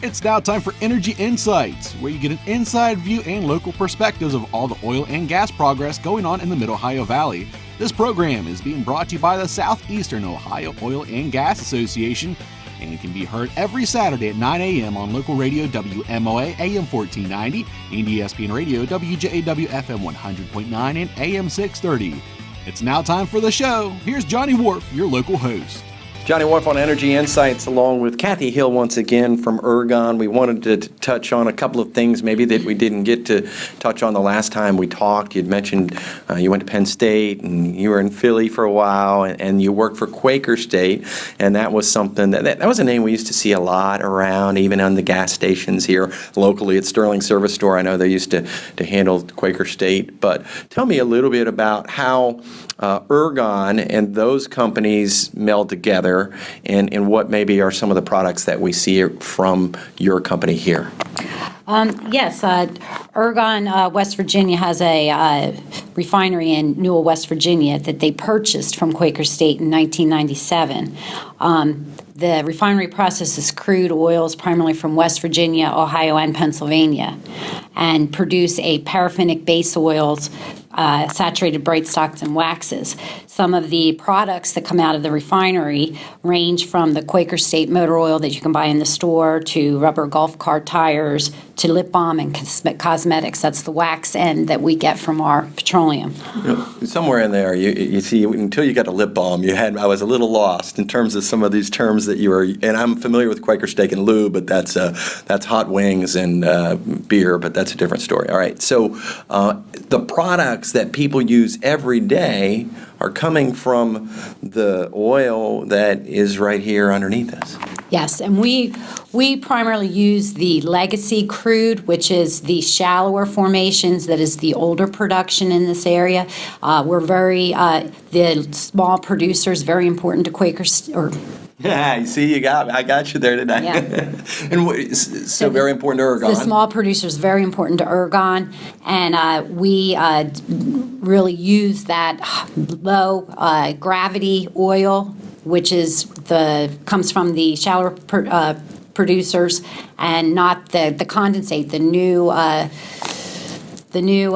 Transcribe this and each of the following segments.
It's now time for Energy Insights, where you get an inside view and local perspectives of all the oil and gas progress going on in the Mid-Ohio Valley. This program is being brought to you by the Southeastern Ohio Oil and Gas Association and can be heard every Saturday at 9 a.m. on local radio WMOA AM 1490 and ESPN radio WJAW FM 100.9 and AM 630. It's now time for the show. Here's Johnny Wharf, your local host. Johnny Wharf on Energy Insights, along with Cathy Hill once again from Ergon. We wanted to touch on a couple of things maybe that we didn't get to touch on the last time we talked. You'd mentioned you went to Penn State and you were in Philly for a while, and you worked for Quaker State, and that was something that was a name we used to see a lot around, even on the gas stations here locally at Sterling Service Store. I know they used to handle Quaker State, but tell me a little bit about how Ergon and those companies meld together, and what maybe are some of the products that we see from your company here. Yes, Ergon, West Virginia has a refinery in Newell, West Virginia that they purchased from Quaker State in 1997. The refinery processes crude oils primarily from West Virginia, Ohio, and Pennsylvania, and produce a paraffinic base oils, saturated bright stocks, and waxes. Some of the products that come out of the refinery range from the Quaker State motor oil that you can buy in the store to rubber golf cart tires to lip balm and cosmetics. That's the wax end that we get from our petroleum. Somewhere in there, you see, until you got to lip balm, I was a little lost in terms of some of these terms that you were, and I'm familiar with Quaker Steak and Lube, but that's hot wings and beer, but that's a different story. All right, so the products that people use every day are coming from the oil that is right here underneath us. Yes, and we primarily use the legacy crude, which is the shallower formations, that is the older production in this area. We're the small producers, very important to Quaker, Yeah, you see, I got you there today. Yeah. And so very important to Ergon. The small producers, very important to Ergon, and we really use that low gravity oil, which comes from the shallower producers, and not the condensate. The new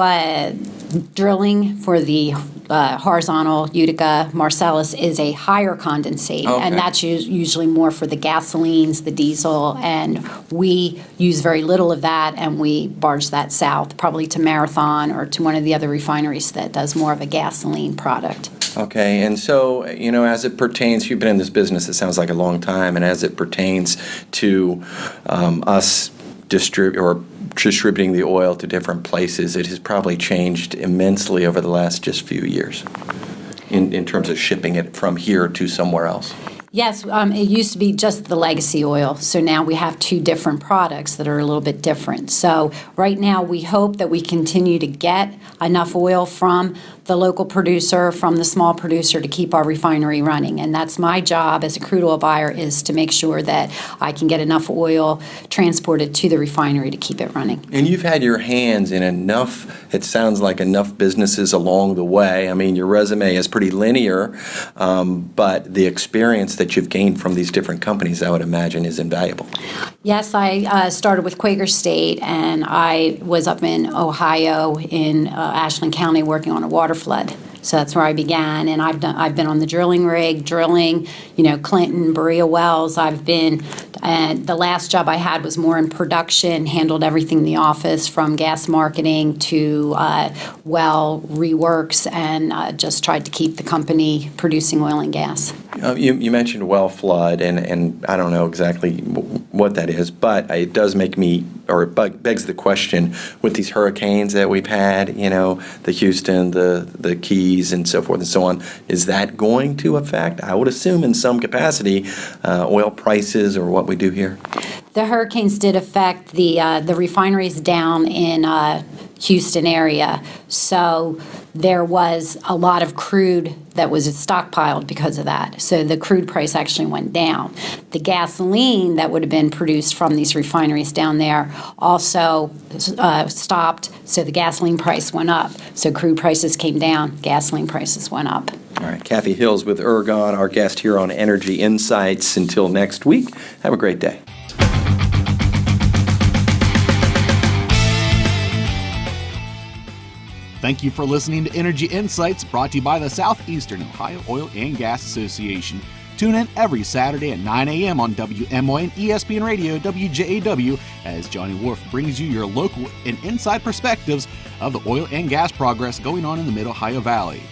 drilling for the horizontal Utica Marcellus is a higher condensate, okay. And that's usually more for the gasolines, the diesel, and we use very little of that, and we barge that south, probably to Marathon or to one of the other refineries that does more of a gasoline product. Okay, and so, as it pertains, you've been in this business, it sounds like a long time, and as it pertains to us distributing the oil to different places, it has probably changed immensely over the last just few years in terms of shipping it from here to somewhere else. Yes, it used to be just the legacy oil, so now we have two different products that are a little bit different. So right now we hope that we continue to get enough oil from the local producer, from the small producer, to keep our refinery running. And that's my job as a crude oil buyer, is to make sure that I can get enough oil transported to the refinery to keep it running. And you've had your hands in enough, it sounds like enough businesses along the way. I mean, your resume is pretty linear, but the experience that you've gained from these different companies, I would imagine, is invaluable. Yes, I started with Quaker State, and I was up in Ohio in Ashland County working on a water flood. So that's where I began, and I've been on the drilling rig, Clinton, Berea Wells. And the last job I had was more in production, handled everything in the office from gas marketing to well reworks, and just tried to keep the company producing oil and gas. You mentioned well flood, and I don't know exactly what that is, but it does make me, or it begs the question, with these hurricanes that we've had, the Houston, the Keys, and so forth and so on, is that going to affect, I would assume in some capacity, oil prices or what we do here? The hurricanes did affect the refineries down in Houston area, so there was a lot of crude that was stockpiled because of that. So the crude price actually went down. The gasoline that would have been produced from these refineries down there also stopped, so the gasoline price went up. So crude prices came down, gasoline prices went up. All right, Cathy Hill's with Ergon, our guest here on Energy Insights. Until next week, have a great day. Thank you for listening to Energy Insights, brought to you by the Southeastern Ohio Oil and Gas Association. Tune in every Saturday at 9 a.m. on WMOA and ESPN Radio WJAW as Johnny Wolf brings you your local and inside perspectives of the oil and gas progress going on in the Mid-Ohio Valley.